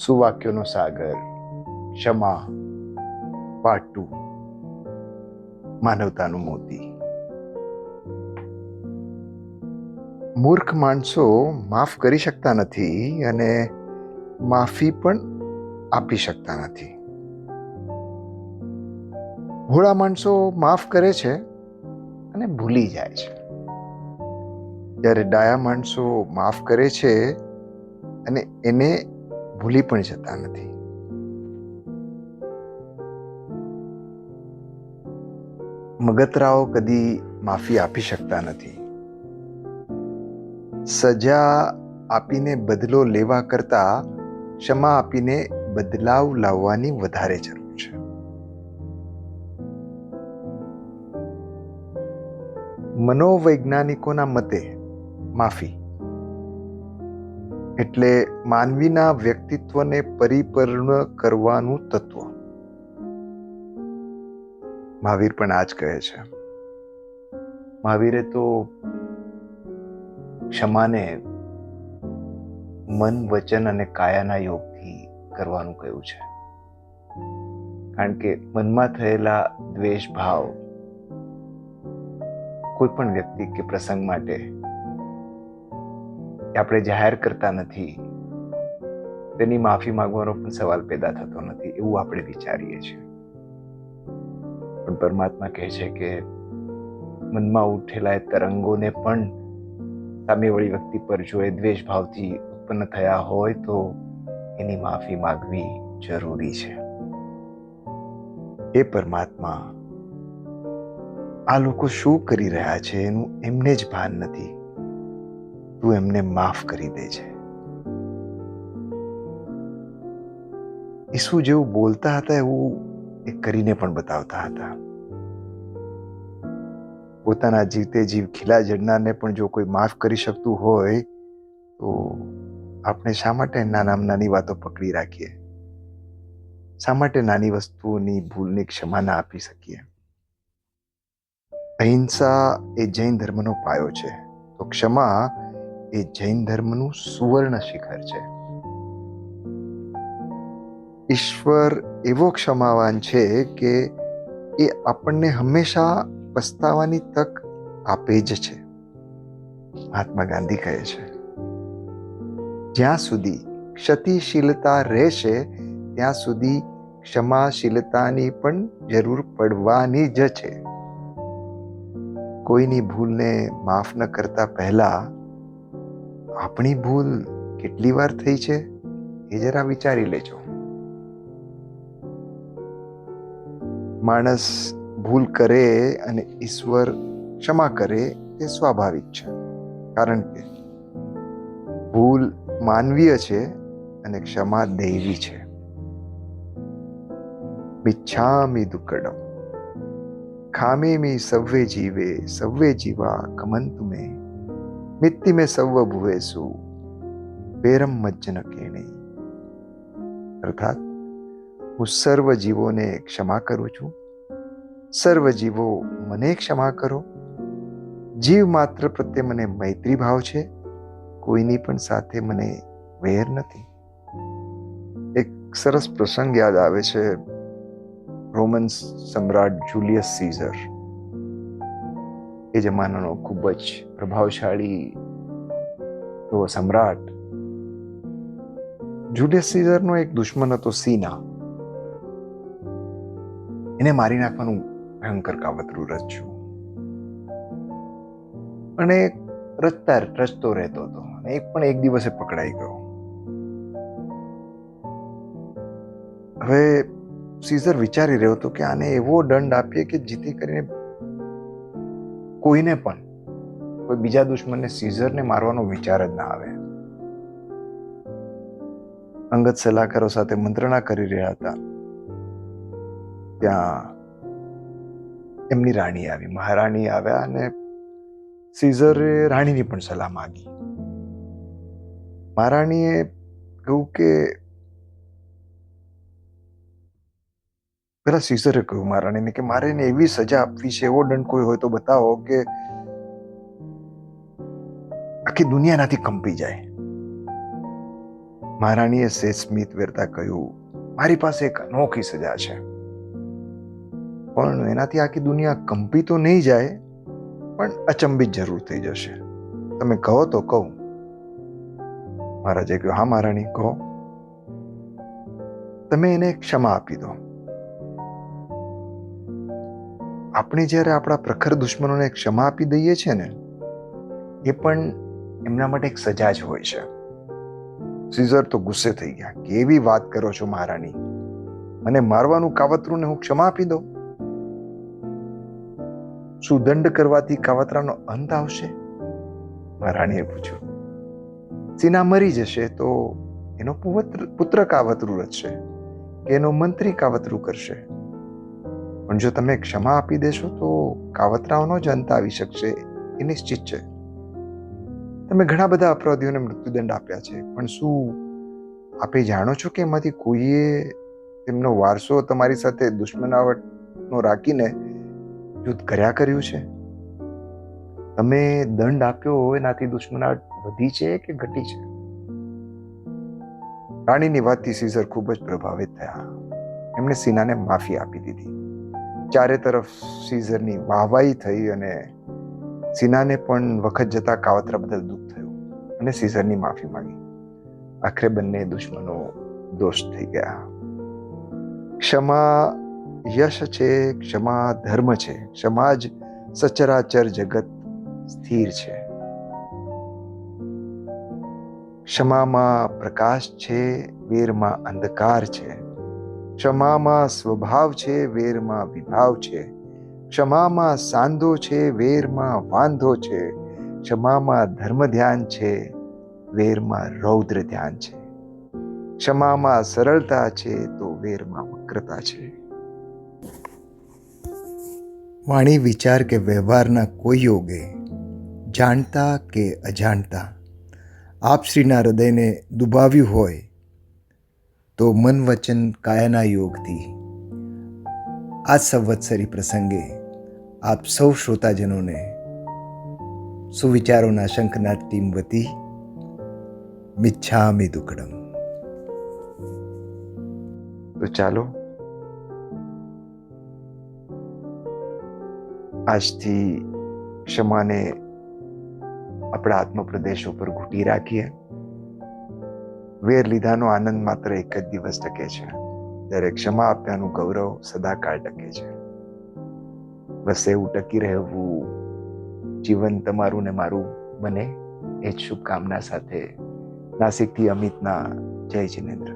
સુવાક્યોનો સાગર, ક્ષમા, પાર્ટ 2, માનવતાનું મોતી. મૂર્ખ માણસો માફ કરી શકતા નથી અને માફી પણ આપી શકતા નથી. ભોળા માણસો માફ કરે છે અને ભૂલી જાય છે, જ્યારે ડાયા માણસો માફ કરે છે અને એને ભૂલી પણ જતા નથી. મગતરાઓ કદી માફી આપી શકતા નથી. સજા આપીને બદલો લેવા કરતા ક્ષમા આપીને બદલાવ લાવવાની વધારે જરૂર છે. મનોવૈજ્ઞાનિકોના મતે માફી એટલે માનવીના વ્યક્તિત્વને પરિપૂર્ણ કરવાનું તત્વ. મહાવીર પણ આ જ કહે છે. મહાવીરે તો ક્ષમાને મન, વચન અને કાયાના યોગથી કરવાનું કહ્યું છે, કારણ કે મનમાં થયેલા દ્વેષ ભાવ કોઈ પણ વ્યક્તિ કે પ્રસંગ માટે આપણે જાહેર કરતા નથી, તેની માફી માંગવાનો પણ સવાલ પેદા થતો નથી એવું આપણે વિચારીએ છીએ. પણ પરમાત્મા કહે છે કે મનમાં ઉઠેલા એ તરંગોને પણ સામેવાળી વ્યક્તિ પર જો એ દ્વેષ ભાવથી ઉત્પન્ન થયા હોય તો એની માફી માંગવી જરૂરી છે. એ પરમાત્મા, આ લોકો શું કરી રહ્યા છે એનું એમને જ ભાન નથી, તું એમને માફ કરી દે છે. ઈસુ જેવું બોલતા હતા એવું એ કરીને પણ બતાવતા હતા. પોતાના જીવતે જીવ ખીલા જડનારને પણ જો કોઈ માફ કરી શકતું હોય તો આપણે શા માટે નાની વાતો પકડી રાખીએ? શા માટે નાની વસ્તુઓની ભૂલની ક્ષમા ના આપી શકીએ? અહિંસા એ જૈન ધર્મનો પાયો છે, તો ક્ષમા એ જૈન ધર્મનું સુવર્ણ શિખર છે. ઈશ્વર એવો ક્ષમાવાન છે કે એ આપણને હંમેશા પસ્તાવાની તક આપે જ છે. મહાત્મા ગાંધી કહે છે, જ્યાં સુધી ક્ષતિશીલતા રહેશે ત્યાં સુધી ક્ષમાશીલતાની પણ જરૂર પડવાની જ છે. કોઈની ભૂલને માફ ન કરતા પહેલા આપણી ભૂલ કેટલી વાર થઈ છે એ જરા વિચારી લેજો. માણસ ભૂલ કરે અને ઈશ્વર ક્ષમા કરે તે સ્વાભાવિક છે, કારણ કે ભૂલ માનવીય છે અને ક્ષમા દૈવી છે. મિચ્છામિ દુક્કડમ ખામેમિ સવ્વે જીવે સવ્વે જીવા કમંતુ મે મિત્તિ મે સવ્વ ભુવેસુ પેરમ મજ્જન કેણે. અર્થાત હું સર્વ જીવોને ક્ષમા કરું છું, સર્વ જીવો મને ક્ષમા કરો. જીવ માત્ર પ્રત્યે મને મૈત્રી ભાવ છે, કોઈની પણ સાથે મને વેર નથી. એક સરસ પ્રસંગ યાદ આવે છે. રોમન સમ્રાટ જુલિયસ સીઝર, એ જમાનાનો ખૂબ જ પ્રભાવશાળી એવો સમ્રાટ. જુલિયસ સીઝરનો એક દુશ્મન હતો સીના. એને મારી નાખવાનું ભયંકર કાવતરું રચ્યું અને રચતો રહેતો હતો. એક દિવસે પકડાઈ ગયો. હવે સીઝર વિચારી રહ્યો હતો કે આને એવો દંડ આપીએ કે જેથી કરીને કોઈ બીજા દુશ્મનને સીઝરને મારવાનો વિચાર જ ના આવે. અંગત સલાહકારો સાથે મંત્રણા કરી રહ્યા હતા. ત્યાં એમની રાણી આવી, મહારાણી આવ્યા અને સીઝરે રાણીની પણ સલાહ માંગી. મહારાણીએ કહ્યું કે પેલા સીઝરે કહ્યું મહારાણીને કે મારે એને એવી સજા આપવી છે, એવો દંડ કોઈ હોય તો બતાવો કે આખી દુનિયા નાથી કંપી જાય. મહારાણીએ સેજ સ્મિત વેરતા કહ્યું, મારી પાસે એક અનોખી સજા છે, પણ એનાથી આખી દુનિયા કંપી તો નહીં જાય, પણ અચંબિત જરૂર થઈ જશે. તમે કહો તો કહું. મહારાજે કહ્યું, હા મહારાણી, કહો. તમે એને ક્ષમા આપી દો. આપણે જ્યારે આપણા પ્રખર દુશ્મનોને ક્ષમા આપી દઈએ છીએ ને, એ પણ એમના માટે એક સજા જ હોય છે. સીઝર તો ગુસ્સે થઈ ગયા. કેવી વાત કરો છો મહારાણી, મને મારવાનું કાવતરું ને હું ક્ષમા આપી દઉં? શું દંડ કરવાથી કાવતરાનો અંત આવશે? મહારાણીએ પૂછ્યું. સીના મરી જશે તો એનો પુત્ર કાવતરું રચશે કે એનો મંત્રી કાવતરું કરશે, પણ જો તમે ક્ષમા આપી દેશો તો કાવતરાઓનો જ અંત આવી શકશે, એ નિશ્ચિત છે. તમે ઘણા બધા અપરાધીઓને મૃત્યુદંડ આપ્યા છે, પણ શું આપે જાણો છો કે એમાંથી કોઈએ તેમનો વારસો તમારી સાથે દુશ્મનાવટનો રાખીને યુદ્ધ કર્યું છે? તમે દંડ આપ્યો એનાથી દુશ્મનાવટ વધી છે કે ઘટી છે? રાણીની વાતથી સીઝર ખૂબ જ પ્રભાવિત થયા. એમણે સીનાને માફી આપી દીધી. ચારે તરફ સીઝરની વાહવાહી થઈ અને સીનાને પણ વખત જતા કાવતરા બદલ દુઃખ થયું અને સીઝરની માફી માંગી. આખરે બંને દુશ્મનો દોસ્ત થઈ ગયા. ક્ષમા યશ છે, ક્ષમા ધર્મ છે, ક્ષમા જ સચરાચર જગત સ્થિર છે. ક્ષમામાં પ્રકાશ છે, વેરમાં અંધકાર છે. ક્ષમામાં સ્વભાવ છે, વેરમાં વિભાવ છે. ક્ષમામાં સાંધો છે, વેરમાં વાંધો છે. ક્ષમામાં ધર્મ ધ્યાન છે, વેરમાં રૌદ્ર ધ્યાન છે. ક્ષમામાં સરળતા છે તો વેરમાં વક્રતા છે. વાણી, વિચાર કે વ્યવહારના કોઈ યોગે, જાણતા કે અજાણતા, આપશ્રીના હૃદયને દુભાવ્યું હોય તો મન વચન કાયાના યોગથી આ સંવત્સરી પ્રસંગે આપ સૌ શ્રોતાજનોને સુવિચારોના શંખનાદ ટીમ વતી મિચ્છામિ દુક્કડમ. તો ચાલો આજથી ક્ષમાને આપણા આત્મપ્રદેશો પર ઘૂંટી રાખીએ. વેર લીધાનો આનંદ માત્ર એક જ દિવસ ટકે છે, જ્યારે ક્ષમા આપ્યાનું ગૌરવ સદાકાળ ટકે છે. બસ એવું ટકી રહેવું જીવન તમારું ને મારું બને, એ જ શુભકામના સાથે નાસિકથી અમિતના જય જિનેન્દ્ર.